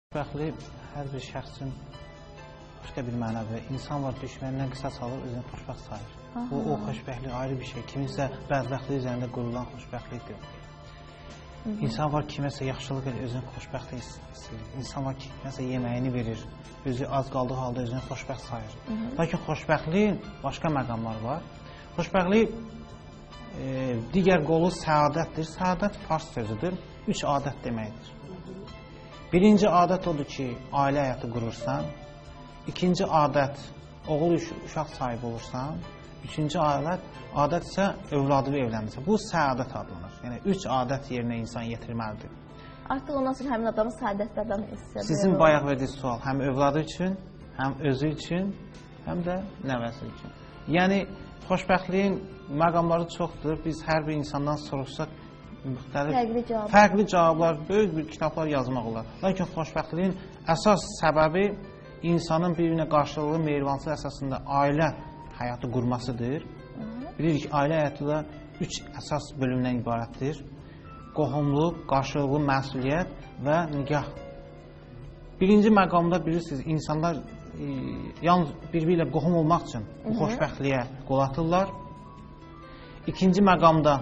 Xoşbəxtlik hər bir şəxs üçün başqa bir mənəvi. İnsan var düşmənindən qisas alır, özünü xoşbəxt sayır. O xoşbəxtlik ayrı bir şey. Kiminsə bədbəxtlik üzərində qurulan xoşbəxtlikdir. İnsan var kiməsə yaxşılıq edir, özünü xoşbəxt istəyir. İnsan var kiməsə yeməyini verir, özü az qaldığı halda özünü xoşbəxt sayır. Lakin xoşbəxtliyin başqa məqamları var. Xoşbəxtlik digər qolu səadətdir. Səadət fars sözüdür. 3 adət deməkdir. Birinci adət odur ki, ailə həyatı qurursan. İkinci adət, oğul uşaq sahibi olursan. Üçüncü adət isə övladlı evlənirsən. Bu səadət adlanır. Yəni 3 adət yerinə insan yetirməlidir. Artıq ondan sonra həmin adamın səadətlərdən istəyir. Sizin bayaq verdiyiniz sual həm övladı üçün, həm özü üçün, həm də nəvəsi üçün. Yəni xoşbəxtliyin məqamları çoxdur. Biz hər bir insandan soruşsaq fərqli cavablar, böyük bir kitablar yazmaq olar. Lakin xoşbəxtliyin əsas səbəbi insanın bir-birinə qarşılıqlı mehribançılıq əsasında ailə həyatı qurmasıdır. Bilirik ki, ailə həyatı da 3 əsas bölümdən ibarətdir. Qohumluq, qarşılıqlı məsuliyyət və nikah. Birinci məqamda bilirsiniz, insanlar yalnız bir-biri ilə qohum olmaq üçün bu xoşbəxtliyə qol atırlar. İkinci məqamda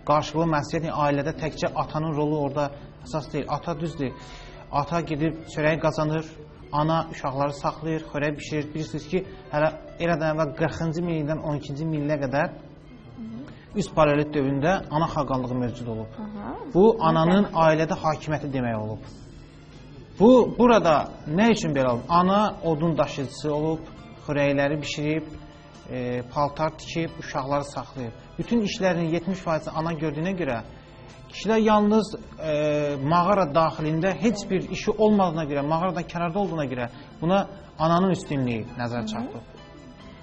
qarşılıqlı məsuliyyət, ailədə təkcə atanın rolu orada əsas deyil. Ata düzdür. Ata gedib çörək qazanır, ana uşaqları saxlayır, xörək bişirir. Bilirsiniz ki, hələ eradan əvvəl 40-cı minildən 12-ci milinə qədər üst paralel dövründə ana xaqanlığı mövcud olub. Bu, ananın ailədə hakimiyyəti demək olub. Burada nə üçün belə olub? Ana odun daşıyıcısı olub, xörəkləri bişirib, paltar tikib, uşaqları saxlayıb. Bütün işlərinin 70% ana gördüyünə görə, kişilər yalnız mağara daxilində heç bir işi olmadığına görə, mağaradan kənarda olduğuna görə buna ananın üstünlüyü nəzərə çarpıb.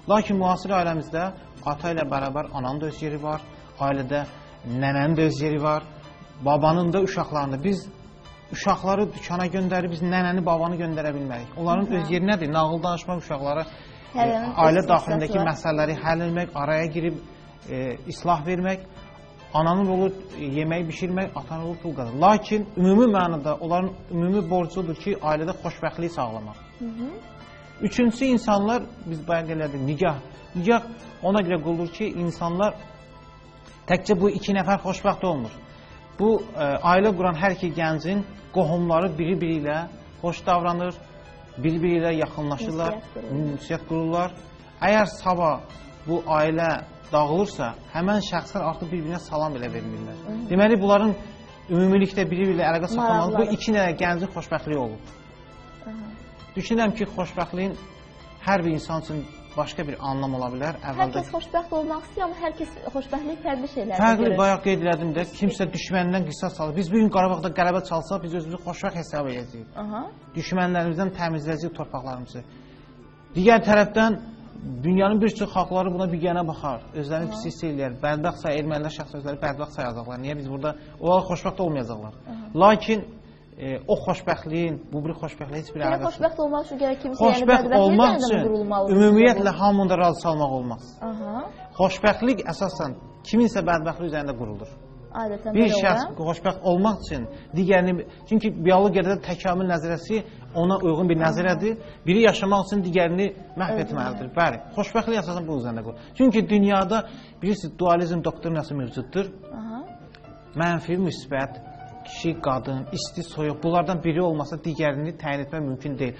Lakin müasir ailəmizdə ata ilə bərabər ananın da öz yeri var, ailədə nənənin də öz yeri var, babanın da uşaqlarında. Biz uşaqları dükana göndərib, biz nənəni, babanı göndərə bilmərik. Onların öz yeri nədir? Nağıl danışmaq uşaqlara, ailə daxilindəki məsələləri həll etmək, araya girib islah vermək, ananın rolu yemək bişirmək, atanın rolu pul qazanır. Lakin ümumi mənada onların ümumi borcudur ki, ailədə xoşbəxtliyi sağlamaq. Üçüncüsü insanlar, biz bayaq elədik, nikah. Nikah ona görə qurulur ki, insanlar təkcə bu 2 nəfər xoşbəxt olmur. Bu, ailə quran hər iki gəncin qohumları biri-biri ilə xoş davranır, biri-biri ilə yaxınlaşırlar, ünsiyyət qururlar. Əgər sabah bu ailə dağılırsa, həmən şəxslər artıq bir-birinə salam belə vermirlər. Deməli, bunların ümumilikdə biri-biri ilə əlaqə saxlamalı, bu 2 nəfər gəncin xoşbəxtliyi olub. Düşünürəm ki, xoşbəxtliyin hər bir insan üçün başqa bir anlam ola bilər. Hər kəs xoşbəxt olmaq istəyir, amma hər kəs xoşbəxtlik fərqli şeylərdir. Fərqli, bayaq qeyd elədim də, kimsə düşmənindən qisas alır. Biz bugün Qarabağda qələbə çalsaq, biz özümüzü xoşbəxt hesab edəcəyik. Düşmənlərimizdən təmizləyəcəyik torpaqlarımızı. Digər tərəfdən, dünyanın bir çox xalqları buna biganə baxar. Özlərini pis hiss edirlər. Bədbəxtsə, ermənilər şəxs özləri bədbəxt sayacaqlar. Niyə biz burada? Onlar xoşbəxt olmayacaqlar. Lakin o xoşbəxtliyin, bu bir xoşbəxtliyə heç bir əlaqəsi yoxdur. Xoşbəxt olmaq üçün gərək kimsə xoşbəxt olmaq üçün ümumiyyətlə hamını da razı salmaq olmaz. Xoşbəxtlik əsasən kiminsə bədbəxtliyi üzərində qurulur. Bir şəxs xoşbəxt olmaq üçün digərini, çünki biologiyada təkamül nəzərəsi ona uyğun bir nəzərədir. Biri yaşamaq üçün digərini məhv etməlidir. Bəli, xoşbəxtlik əsasən bu üzərində qurulur. Çünki dünyada bilirsiniz, dualizm doktrinası mövcuddur. Mənfi, müsbət, kişi, qadın, isti, soyuq, bunlardan biri olmasa digərini təyin etmək mümkün deyil.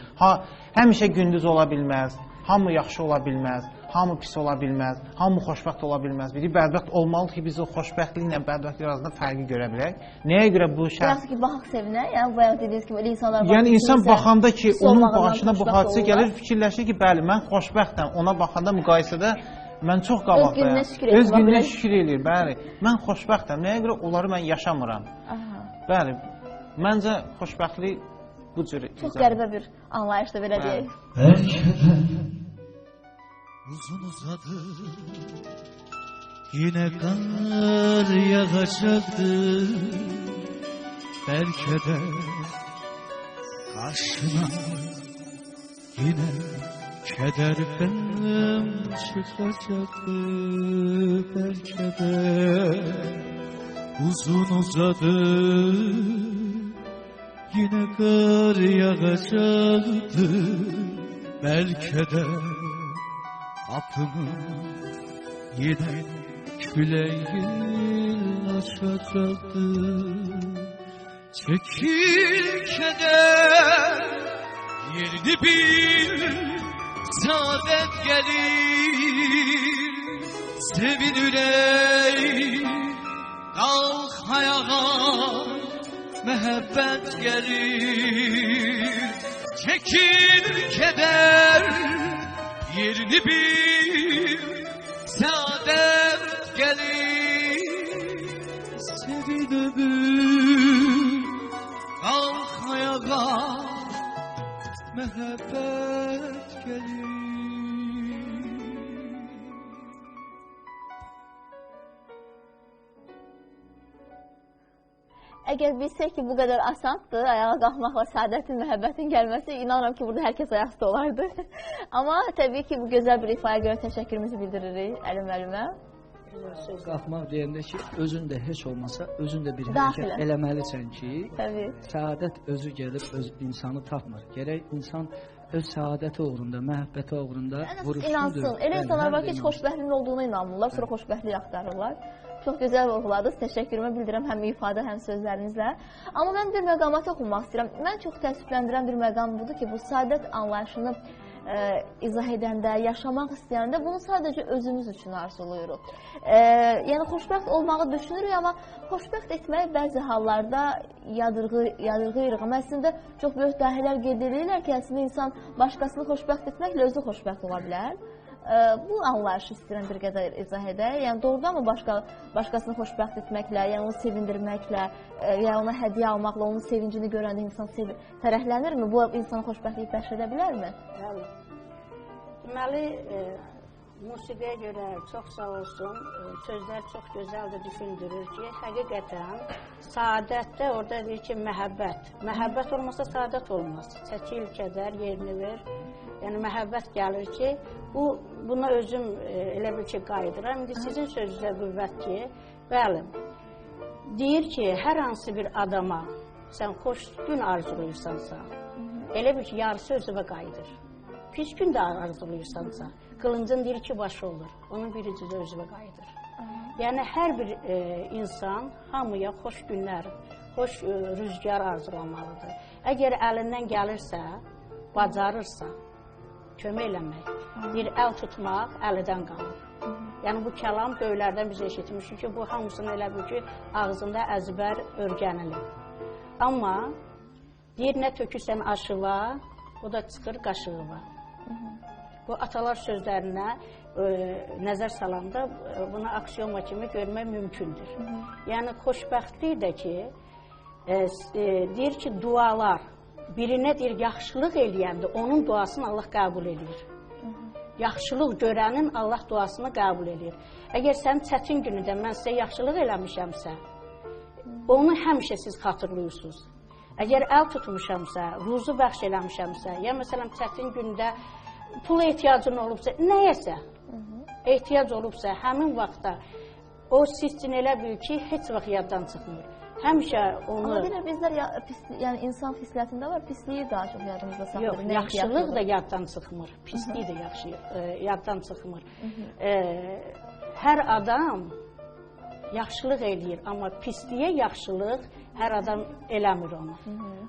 Həmişə gündüz ola bilməz, hamı yaxşı ola bilməz, hamı pis ola bilməz, hamı xoşbəxt ola bilməz. Biri bədbəxt olmalıdır ki, biz o xoşbəxtliklə bədbəxtlik arasında fərqi görə bilək. Nəyə görə bu şəxs? Yaxşı ki, baxaq sevinə, yəni bayaq dediyiniz kimi, insanlar var. Yəni, insan baxanda ki, onun başına bu hadisə gəlir, fikirləşir ki, bəli, mən xoşbəxtəm, ona baxanda müqayisədə mən çox qabaqdayam. Öz gününə şükür edir, bəli. Mən xoşbəxtəm, nəyə görə onları mən yaşamıram. Bəli, məncə xoşbəxtlik bu cür... Çox qəribə bir anlayışdır, belə deyək. Bəlkə də uzun uzadı, yenə qar yağacaqdı. Bəlkə də qarşına yenə kədər qəm çıxacaqdı. Bəlkə də uzun uzadı, yine kar yağacaktı. Belki de kapımı yine küleğin açacaktı. Çekil keder, yerini bil, saadet gelir. Sevin ürey, kalk ayağa, mehabbet gelir. Çekil keder, yerini bil, saadet gelir. Sevin ömür, kalk ayağa, mehabbet gelir. Əgər bilsək ki, bu qədər asandır, ayağa qalxmaqla səadətin, məhəbbətin gəlməsi, inanıram ki, burada hər kəs ayaqda olardı. Amma təbii ki, bu gözəl bir ifaya görə təşəkkürümüzü bildiririk Əli müəllimə. Söz qalxmaq deyəndə ki, özün də heç olmasa, özün də bir hərəkət eləməlisən ki, səadət özü gəlib öz insanı tapmır. Gərək insan öz səadəti uğrunda, məhəbbəti uğrunda vuruşsundur. İnansın. Elə insanlar var ki, heç xoşbəxtliyin olduğuna inanmırlar, sonra xoşbəxtlik axtarırlar. Çox gözəl vurğuladınız. Təşəkkürümü bildirirəm həm ifadə, həm sözlərinizlə. Amma mən bir məqama toxunmaq istəyirəm. Mən çox təəssüfləndirən bir məqam budur ki, bu səadət anlayışını izah edəndə, yaşamaq istəyəndə bunu sadəcə özümüz üçün arzulayırıq. Yəni, xoşbəxt olmağı düşünürük, amma xoşbəxt etməyi bəzi hallarda yadırğıyırıq. Amma əslində çox böyük dahilər qeyd edirlər ki, əslində insan başqasını xoşbəxt etməklə özü xoşbəxt ola bilər. Bu anlayışı istəyirəm bir qədər izah edək. Yəni, doğrudan mı başqasını xoşbəxt etməklə, yəni onu sevindirməklə, ya ona hədiyyə almaqla, onun sevincini görəndə insan fərəhlənirmi? Bu, insana xoşbəxtlik bəxş edə bilərmi? Bəli. Deməli, musiqiyə görə çox sağ olsun, sözlər çox gözəl də düşündürür ki, həqiqətən saadətdə orada deyir ki, məhəbbət. Məhəbbət olmasa saadət olmaz. Çəkil, kədər, yerini ver. Yəni, məhəbbət gəlir ki, buna özüm elə bir ki, qayıdıram. İndi sizin sözünüzə qüvvət ki, bəli, deyir ki, hər hansı bir adama sən xoş gün arzulayırsansa, elə bir ki, yarısı özüvə qayıdır. Pis gün də arzulayırsansa, qılıncın deyir ki, başı olur, onun birici də özüvə qayıdır. Yəni, hər bir insan hamıya xoş günlər, xoş rüzgar arzulamalıdır. Əgər əlindən gəlirsə, bacarırsa, kömək eləmək, bir əl tutmaq əlidən qalır. Yəni, bu kəlam böyüklərdən biz eşitmişik ki, bu hamısını elə bir ki, ağzında əzbər örgənilib. Amma deyir, nə tökürsən aşıva, o da çıxır qaşığıva. Bu atalar sözlərinə nəzər salanda buna aksiyoma kimi görmək mümkündür. Yəni, xoşbəxtlik də ki, deyir ki, dualar, birinə deyir, yaxşılıq eləyəndə onun duasını Allah qəbul edir. Yaxşılıq görənin Allah duasını qəbul edir. Əgər sənin çətin günündə mən sizə yaxşılıq eləmişəmsə, onu həmişə siz xatırlayırsınız. Əgər əl tutmuşamsa, ruzu bəxş eləmişəmsə, ya məsələn çətin gündə pula ehtiyacın olubsa, nəyəsə ehtiyac olubsa, həmin vaxtda o sizcin elə bil ki, heç vaxt yaddan çıxmır. Həmişə onu... Amma deyirlər, bizlər, yəni insan xislətində var, pisliyi daha çox yadımızda saxlayır. Yox, yaxşılıq da yaddan çıxmır, pisliyi də yaddan çıxmır. Hər adam yaxşılıq eləyir, amma pisliyə yaxşılıq hər adam eləmir onu.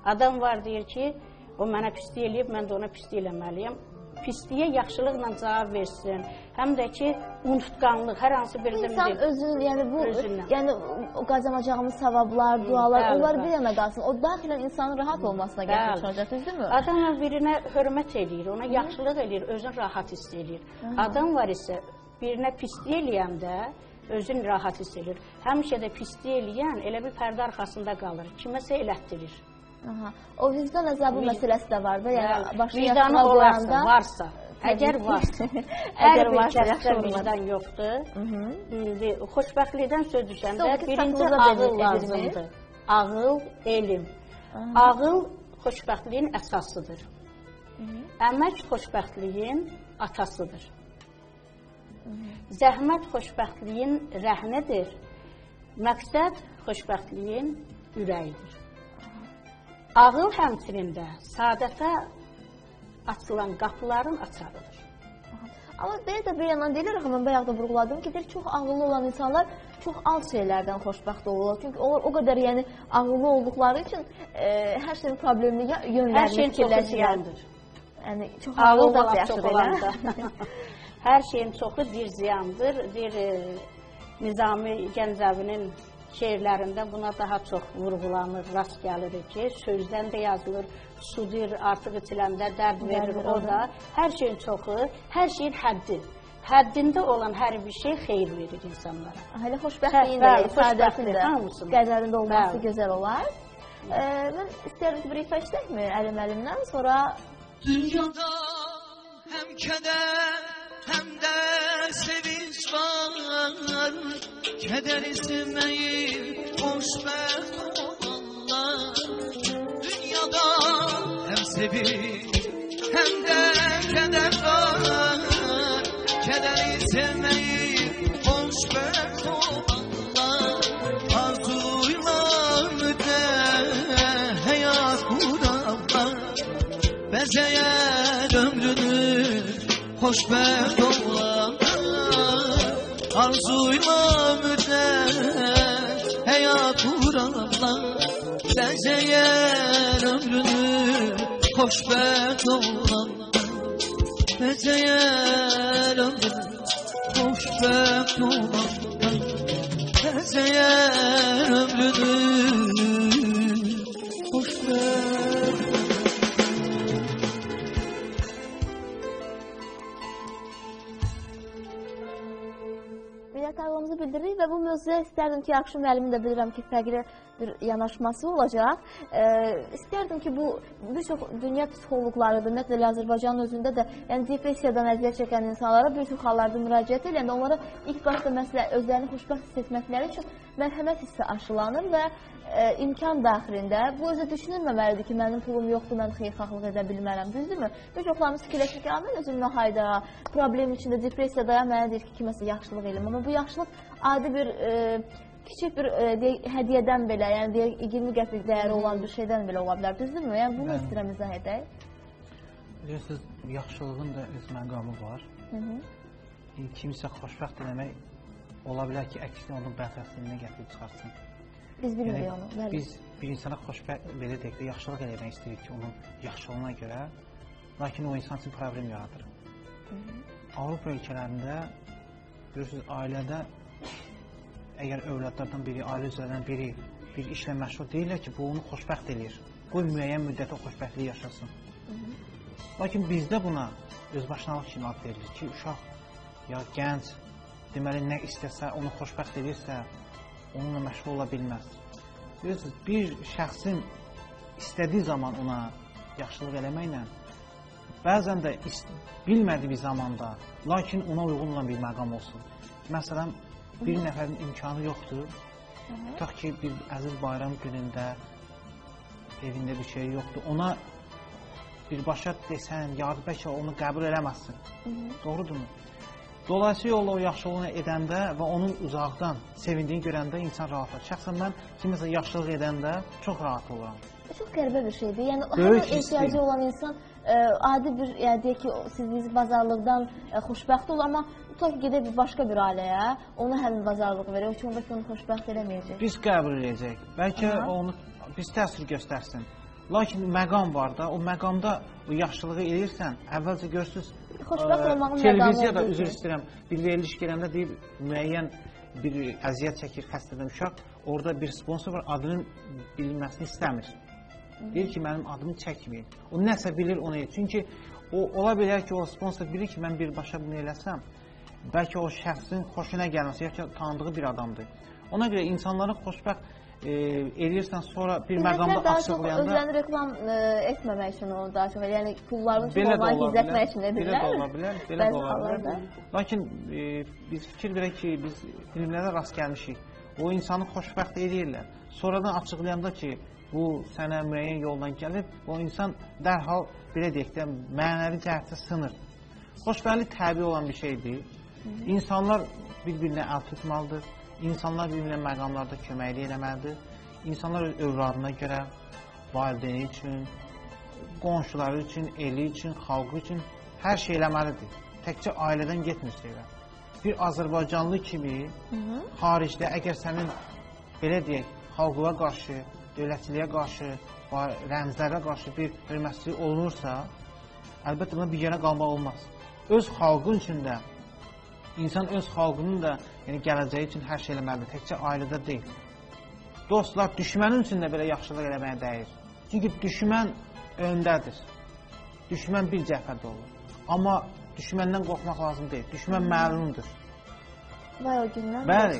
Adam var deyir ki, o mənə pislik eləyib, mən də ona pislik eləməliyəm. Pisliyə yaxşılıqla cavab versin, həm də ki, unutqanlıq, hər hansı bir İnsan özünün, yəni o qazanacağımız savablar, dualar, onlar bir yana qalsın. O daxilən insanın rahat olmasına gətirmiş olacaq, düzdürmü? Adam birinə hörmət eləyir, ona yaxşılıq eləyir, özünü rahat hiss eləyir. Adam var isə birinə pislik eləyəndə özünü rahat hiss eləyir. Həmişə də pislik eləyən elə bir pərdə arxasında qalır, kiməsə elətdirir. O vicdan əzabı məsələsi də var da, yəni başını vicdanı olarsa, varsa, əgər varsa, hər bir kəsdə vicdan yoxdur, xoşbəxtlikdən söz düşəndə birinci ağıl lazımdır. Ağıl, elm. Ağıl xoşbəxtliyin əsasıdır. Əmək xoşbəxtliyin atasıdır. Zəhmət xoşbəxtliyin rəhnidir. Məqsəd xoşbəxtliyin ürəyidir. Ağıl həmçinin də saadətə açılan qapıların açarıdır. Amma belə də bir yandan deyilir, mən bayaq da vurğuladım ki, çox ağıllı olan insanlar çox az şeylərdən xoşbəxt olurlar. Çünki onlar o qədər ağıllı olduqları üçün hər şeyin problemli yönlərini fikirləşirlər. Yəni çox ağıllı da yaşayırlar. Hər şeyin çoxu bir ziyandır. Nizami Gəncəvinin şeirlərində buna daha çox vurğulanır, rast gəlirik ki, sözdən də yazılır, sudur, artıq içiləndə dərd verir, o da. Hər şeyin çoxu, hər şeyin həddi. Həddində olan hər bir şey xeyir verir insanlara. Hələ xoşbəxtliyin də, ifadəsinin də, qədərində olması gözəl olar. Mən istəyirəm ki, bir ifa işləkmi əlimdən, sonra... Dünyada həm kədər, həm də sevinç var. Kədər istəməyib, xoşbəxt olanlar. Dünyada həm sevinç, həm də kədər var. Kədər istəməyib, xoşbəxt olanlar. Arzuylar müddət, həyat quranlar. Bəzəyər ömrünü, xoşbəxt olanlar. Arzuyla müddət, həyat quranlar. Bəzəyər ömrünü, xoşbəxt olanlar. Bəzəyər ömrünü, xoşbəxt olanlar. Bəzəyər ömrünü, xoşbəxt. Minnətdarlığımızı bildiririk və bu mövzuya istərdim ki, Akşin müəllimin də bilirəm ki, fərqli bir yanaşması olacaq. İstərdim ki, bu bir çox dünya psixoloqlarıdır, ümumiyyətlə Azərbaycanın özündə də depressiyadan əziyyət çəkən insanlara bir çox hallarda müraciət edən, onlara ilk başda məsələ özlərini xoşbəxt hiss etməkləri üçün mərhəmət hissi aşılanır və imkan daxilində bu özü düşünülməməlidir ki, mənim pulum yoxdur, mən xeyirxahlıq edə bilmərəm, düzdürmü? Bir çoxlarımız fikirləşir ki, mən özümlə hayda, problem içində depressiyadayam, mənə deyir ki, kiməsə yaxşılıq eləm. Amma bu yaxşılıq adi bir kiçik bir hədiyyədən belə, yəni 20 qəpik dəyəri olan bir şeydən belə ola bilər, düzdürmü? Yəni bunu istəyirəm izah edək. Bilirsiniz, yaxşılığın da öz məqamı var. Kimisə xoşbəxt eləmək ola bilər ki, əksinə onun bədbəxtliyinə gətirib çıxartsın. Biz bilmirik onu. Biz bir insana xoşbəxt, belə deyək də, yaxşılıq eləmək istəyirik ki, onun yaxşılığına görə, lakin o insan üçün problem yaradır. Avropa ölkələrində, görürsünüz, ailədə əgər övladlardan biri, ailə üzvlərdən biri bir işlə məşğul deyirlər ki, bu onu xoşbəxt eləyir. Qoy müəyyən müddət o xoşbəxtliyi yaşasın. Lakin bizdə buna özbaşınalıq kimi ad verilir ki, uşaq ya gənc, deməli, nə istəsə, onu xoşbəxt edirsə, onunla məşğul ola bilməz. Bilirsiniz, bir şəxsin istədiyi zaman ona yaxşılıq eləməklə, bəzən də bilmədiyi bir zamanda, lakin ona uyğun olan bir məqam olsun. Məsələn, bir nəfərin imkanı yoxdur, tutaq ki, bir əziz bayram günündə evində bir şey yoxdur, ona birbaşa desən, yardım bəlkə onu qəbul eləməzsin. Doğrudurmu? Dolayısıyla yolla o yaxşılığını edəndə və onun uzaqdan sevindiyini görəndə insan rahatlar. Şəxsən mən kimisə yaxşılıq edəndə çox rahat oluram. Çox qəribə bir şeydir. Yəni, həmin ehtiyacı olan insan adi bir, yəni deyək ki, siz bazarlıqdan xoşbəxt olur, amma tutaq gedək başqa bir ailəyə, ona həmin bazarlıq verir, o ki, onda onu xoşbəxt eləməyəcək. Biz qəbul edəcək. Bəlkə onu biz təsir göstərsin. Lakin məqam var da, o məqamda o yaxşılığı edirsən, əvvəlcə görürsünüz, televiziyada üzr istəyirəm, bir veriliş gələndə deyib, müəyyən bir əziyyət çəkir xəstədən uşaq, orada bir sponsor var, adının bilinməsini istəmir. Deyir ki, mənim adımı çəkməyir. O nəsə bilir, onu edir. Çünki ola bilər ki, o sponsor bilir ki, mən birbaşa bunu eləsəm, bəlkə o şəxsin xoşuna gəlməsi, ya ki, tanıdığı bir adamdır. Ona görə insanların xoşbəxt eləyirsən, sonra bir məqamda açıqlayanda... Özlərini reklam etməmək üçün onu daha çox, yəni pullarını çox olmağı gizlətmək üçün edirlər. Belə də ola bilər, belə də ola bilər. Lakin biz fikir verək ki, biz filmlərə rast gəlmişik. O insanı xoşbəxt eləyirlər. Sonradan açıqlayanda ki, bu sənə müəyyən yoldan gəlib, o insan dərhal, belə deyək də, mənəvi cəhətdə sınır. Xoşbəxtlik təbii olan bir şeydir. İnsanlar bir-birinə əl tutmalıdır. İnsanlar bir-birinə məqamlarda köməklik eləməlidir. İnsanlar öz övladına görə valideyni üçün, qonşuları üçün, eli üçün, xalqı üçün hər şey eləməlidir. Təkcə ailədən getmir şeylər. Bir Azərbaycanlı kimi xaricdə əgər sənin, belə deyək, xalqlığa qarşı, dövlətçiliyə qarşı, rəmzlərə qarşı bir hörmətsizlik olunursa, əlbəttə buna bir yerə qalmaq olmaz. Öz xalqın üçün də, insan öz xalqının da gələcəyi üçün hər şey eləməlidir, təkcə ailədə deyil. Dostlar, düşmənin üçün də belə yaxşılıq eləməyə dəyir. Çünki düşmən öndədir. Düşmən bir cəbhədə olur. Amma düşməndən qorxmaq lazım deyil. Düşmən məlumdur. Vay o gündən bəli.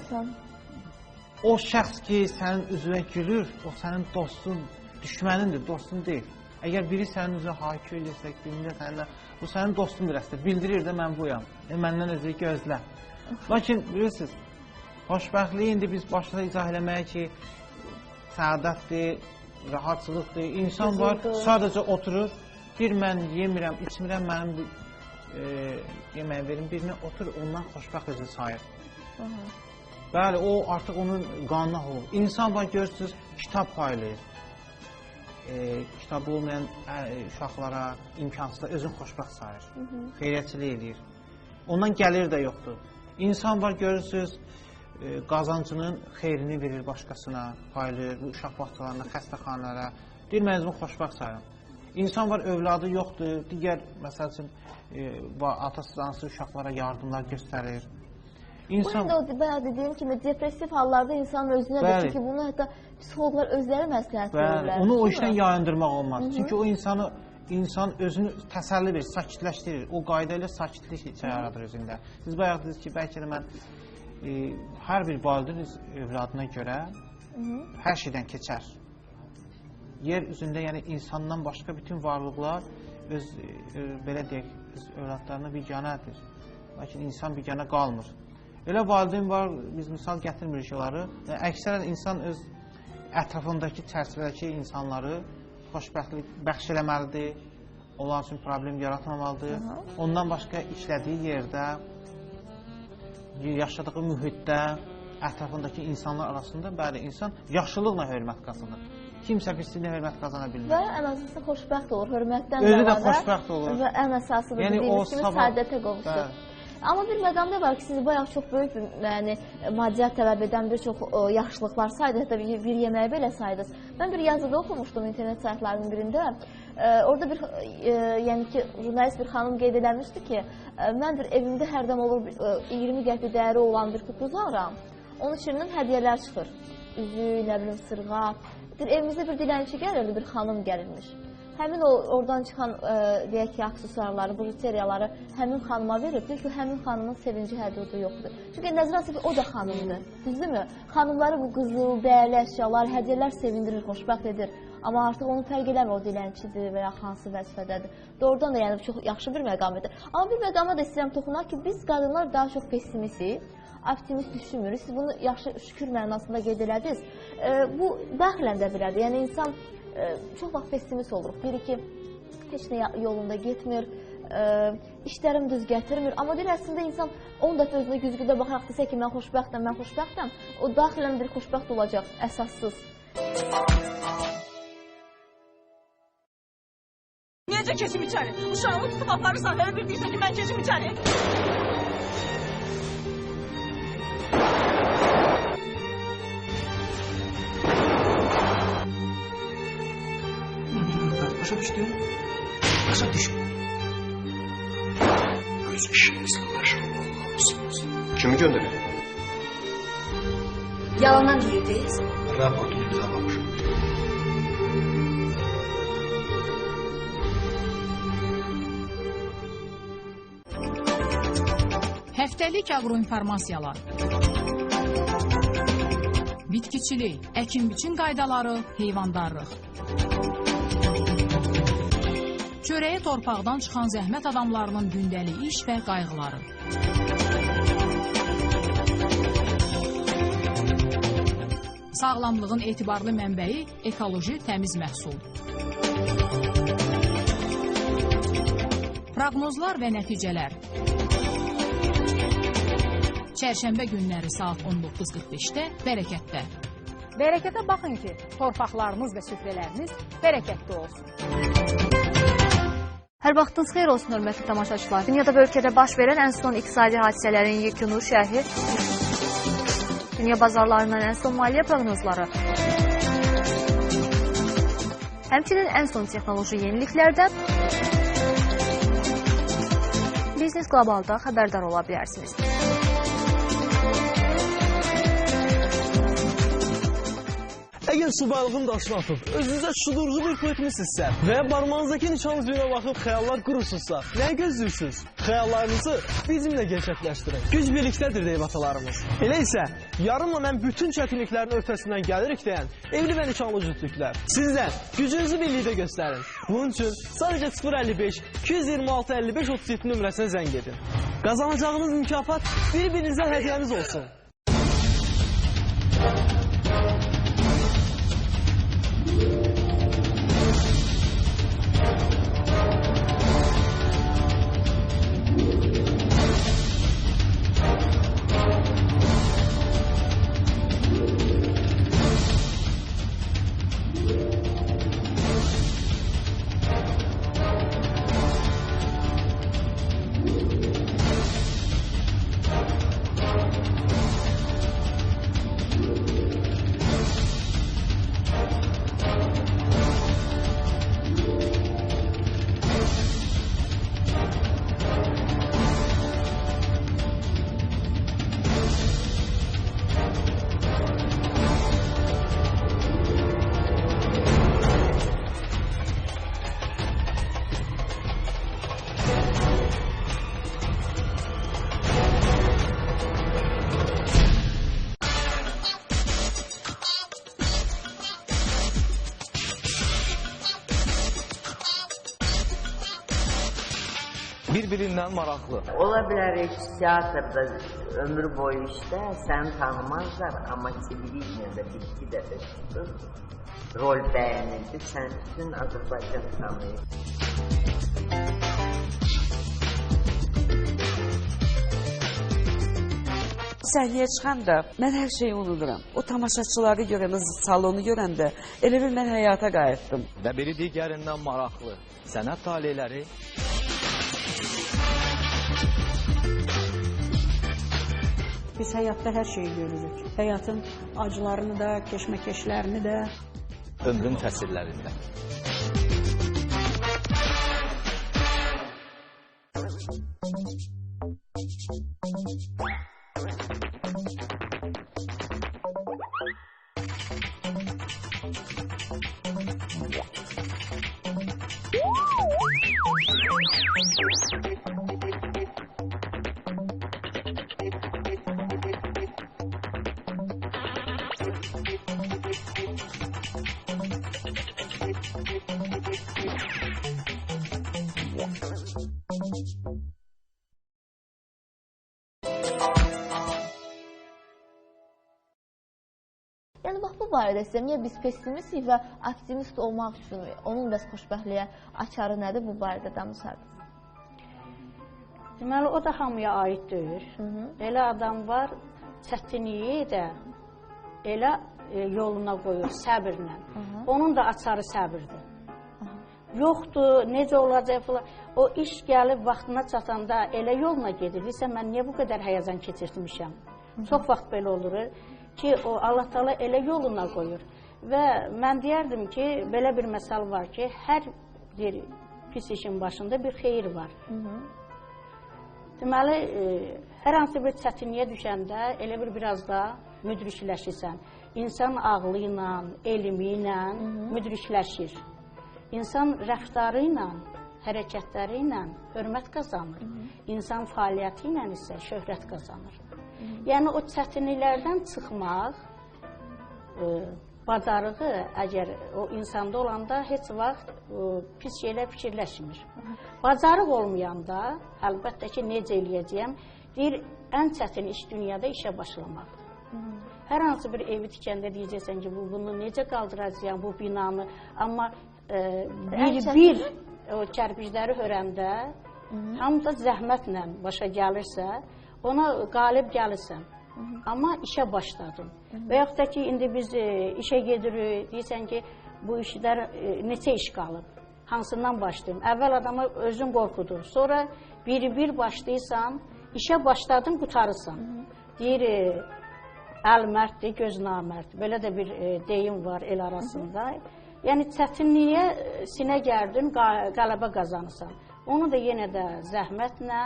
O şəxs ki, sənin üzvə gülür, o sənin dostun, düşmənindir, dostun deyil. Əgər biri sənin üzvə haykü edirsə, gülür səninlə, bu sənin dostundur əslində. Bildirir də mən buyam. Məndən özü gözlə. Lakin bilirsiniz, xoşbəxtliyi indi biz başda izah eləməyə ki, səadətdir, rahatçılıqdır. İnsan var, sadəcə oturur, bir mən yemirəm, içmirəm, mənim yeməyə verim, birinə otur, ondan xoşbəxt özü sayır. Bəli, o artıq onun qanuna olur. İnsan var, görürsünüz, kitab paylayır. Kitabı olmayan uşaqlara, imkansızlar özünü xoşbəxt sayır. Xeyriyyətçilik edir. Ondan gəlir də yoxdur. İnsan var, görürsünüz, qazancının xeyrini verir başqasına, paylayır, uşaq bağçalarına, xəstəxanalara. Deyir, mən özümü xoşbəxt sayıram. İnsan var, övladı yoxdur, digər, məsəl üçün, atası uşaqlara yardımlar göstərir. İnsan... Bu da bayağı dediyim kimi, depressiv hallarda insanın özünə də, çünki bunu hətta psixologlar özləri məsləhət verirlər. Onu o işdən yayındırmaq olmaz. Çünki o insan özünü təsəlli verir, sakitləşdirir. O qayda ilə sakitlik yaradır özündə. Siz bayaq dediniz ki, bəlkə də mən hər bir valideyn övladına görə hər şeydən keçər. Yer üzündə, yəni insandan başqa bütün varlıqlar belə deyək, öz övladlarına biganədir. Lakin insan biganə qalmır. Elə valideyn var, biz misal gətirmirik onları. Əksərən insan öz ətrafındakı, çərçivədəki insanları xoşbəxtlik bəxş eləməlidir. Onlar üçün problem yaratmamalıdır. Ondan başqa işlədiyi yerdə, yaşadığı mühitdə, ətrafındakı insanlar arasında bəli, insan yaxşılıqla hörmət qazanır. Kimsə pisliyə hörmət qazana bilmir. Və ən əsası xoşbəxt olur, hörmətdən özü də xoşbəxt olur. Və ən əsası da dediyiniz kimi səadətə qovuşur. Amma bir məqamda var ki, siz bayaq çox böyük maddiyyat tələb edən bir çox yaxşılıqlar saydı, hətta bir yeməyi belə saydınız. Mən bir yazıda oxumuşdum internet saytlarının birində. Orada bir, yəni ki, jurnalist bir xanım qeyd eləmişdi ki, məndir evimdə hərdən olur 20 qəpik dəyəri olan bir kukluz alıram. Onun içindən hədiyyələr çıxır. Üzük, nə bilim, sırğa. Evimizdə bir dilənçi gəlirdi, bir xanım gəlirmiş. Həmin oradan çıxan, deyək ki, aksesuarları, bujuteriyaları həmin xanıma verir. Deyir ki, həmin xanımın sevinci hədudu yoxdur. Çünki nəzərə alsaq ki, o da xanımdır. Düzdürmü? Xanımları bu qızıl, bəyərli əşyalar, hədiyyələr sevindirir, xoşbəxt edir. Amma artıq onu fərq eləmir, o dilənçidir və ya hansı vəzifədədir. Doğrudan da yəni çox yaxşı bir məqamidir. Amma bir məqama da istəyirəm toxunaq ki, biz qadınlar daha çox pessimistik, optimist düşünmürük. Siz bunu yaxşı şükür mənasında qeyd elədiniz. Bu daxilən də belədir. Yəni insan çox vaxt pessimist oluruq. Deyir ki, heç nə yolunda getmir, işlərim düz gətirmir. Amma deyir, əslində insan 10 dəfə özünə güzgüdə baxaraq desə ki, mən xoşbəxtəm, o daxilən bir xoşbəxt olacaq, əsassız. Necə keçim içəri? Uşağımı tutub aparırsan, hər bir deyirsən ki, mən keçim içəri. Başa düşdün? Başa düşün. Öz işinizle meşgul olmalısınız. Kimi gönderir? Yalandan deyirdiniz. Raportu imzalamışım. Həftəlik agroinformasiyalar. Bitkiçilik, əkin-biçin qaydaları, heyvandarlıq. Çörəyi torpaqdan çıxan zəhmət adamlarının gündəlik iş və qayğıları. Sağlamlığın etibarlı mənbəyi ekoloji təmiz məhsul. Proqnozlar və nəticələr. Çərşənbə günləri saat 19:45-də Bərəkətdə. Bərəkətə baxın ki, torpaqlarınız və süfrələriniz bərəkətli olsun. Hər vaxtınız xeyir olsun, hörmətli tamaşaçılar. Dünyada və ölkədə baş verən ən son iqtisadi hadisələrin yekunu şərhi, dünya bazarlarından ən son maliyyə proqnozları, həmçinin ən son texnoloji yeniliklərdən Biznes Qlobalda xəbərdar ola bilərsiniz. Əgər subaylığın daşını atıb, özünüzə şudurğu bir etmişsinizsə və barmağınızdakı nişan üzüyünə baxıb xəyallar qurursunuzsa, nə gözləyirsiniz? Xəyallarınızı bizimlə gerçəkləşdirin. Güc birlikdədir deyib atalarımız. Elə isə yarımla mən bütün çətinliklərin ötəsindən gəlirik deyən evli və nişanlı cütlüklər. Sizdən gücünüzü birlikdə göstərin. Bunun üçün sadəcə 055-226-55-37 nömrəsinə zəng edin. Qazanacağınız mükafat bir-birinizə hədiyyəniz olsun. Bir-birindən maraqlı. Ola bilərək teatrda ömür boyu işlə, səni tanımazlar, amma televizyonda bir-iki dəfə çıxır, rol bəyənildi, sən bütün Azərbaycan tanıyır. Səhnəyə çıxanda mən hər şeyi unuduram. O tamaşaçıları görəndə, salonu görəndə elə bir mən həyata qayıtdım. Və biri digərindən maraqlı. Sənət taleləri Biz həyatda hər şeyi görürük. Həyatın acılarını da, keşməkeşlərini də. Ömrün fəsirlərində. Yəni, bax, bu barədə sizə niyə biz pessimistik və optimist olmaq üçün onun bəs xoşbəxtliyə açarı nədir, bu barədə danışardınız? Deməli, o da hamıya aid deyil. Elə adam var, çətinliyi də elə yoluna qoyur, səbirlə. Onun da açarı səbirdir. Yoxdur, necə olacaq falan. O iş gəlib vaxtına çatanda elə yoluna gedir. Deyirsə, mən niyə bu qədər həyəcan keçirtmişəm? Çox vaxt belə olur ki, o Allah Taala elə yoluna qoyur. Və mən deyərdim ki, belə bir məsəl var ki, hər bir pis işin başında bir xeyir var. Deməli, hər hansı bir çətinliyə düşəndə elə biraz da müdrikləşirsən. İnsan ağlı ilə, elmi ilə müdrikləşir. İnsan rəftarı ilə, hərəkətləri ilə hörmət qazanır. İnsan fəaliyyəti ilə isə şöhrət qazanır. Yəni, o çətinliklərdən çıxmaq, bacarığı əgər o insanda olanda heç vaxt pis şeylər fikirləşmir. Bacarıq olmayanda, əlbəttə ki, necə eləyəcəyəm, deyir, ən çətin iş dünyada işə başlamaqdır. Hər hansı bir evi tikəndə deyəcəksən ki, bunu necə qaldıracağım, bu binanı, amma bir o kərpicləri hörəndə, hamı da zəhmətlə başa gəlirsə, ona qalib gəlirsən. Amma işə başladım. Və yaxud da ki, indi biz işə gedirik, deyirsən ki, bu işlər neçə iş qalıb, hansından başlayayım? Əvvəl adamı özün qorxudur, sonra bir başlayırsan, işə başladın, qutarırsan. Deyir, əl mərddir, göz namərd. Belə də bir deyim var el arasında. Yəni, çətinliyə sinə gərdin, qələbə qazanırsan. Onu da yenə də zəhmətlə,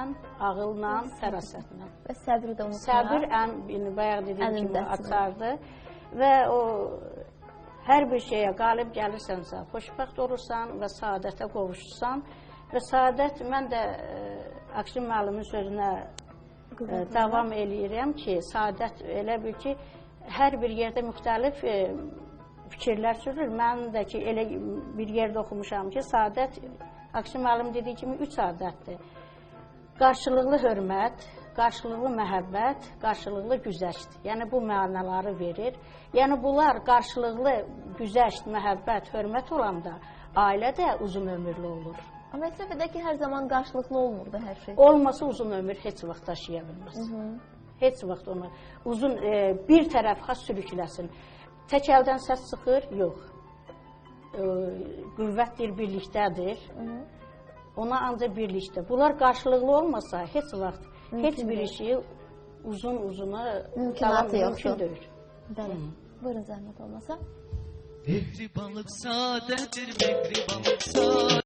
ağılla, fərasətlə. Və səbri də unutma. Səbir, bayaq dediyim kimi, açardı. Və o, hər bir şeyə qalib gəlirsənsə, xoşbəxt olursan və saadətə qovuşursan. Və saadət, mən də Akşin müəllimin sözünə davam eləyirəm ki, saadət elə bil ki, hər bir yerdə müxtəlif fikirlər sürür. Mən də ki, elə bir yerdə oxumuşam ki, saadət, Akşin müəllim dediyi kimi 3 adətdir. Qarşılıqlı hörmət, qarşılıqlı məhəbbət, qarşılıqlı güzəşt. Yəni, bu mənaları verir. Yəni, bunlar qarşılıqlı güzəşt, məhəbbət, hörmət olanda ailə də uzun ömürlü olur. Amma hesab edək ki, hər zaman qarşılıqlı olmur da hər şey. Olmasa uzun ömür heç vaxt daşıya bilməz. Heç vaxt onu uzun bir tərəf xas sürükləsin. Tək əldən səs çıxır, yox. Qüvvət birlikdədir. Ona ancaq birlikdə. Bunlar qarşılıqlı olmasa heç vaxt, heç bir işi uzun-uzuna davam mümkün deyil. Bəli. Buyurun, zəhmət olmasa. Mehribanlık sadedir, mehribanlık sadedir.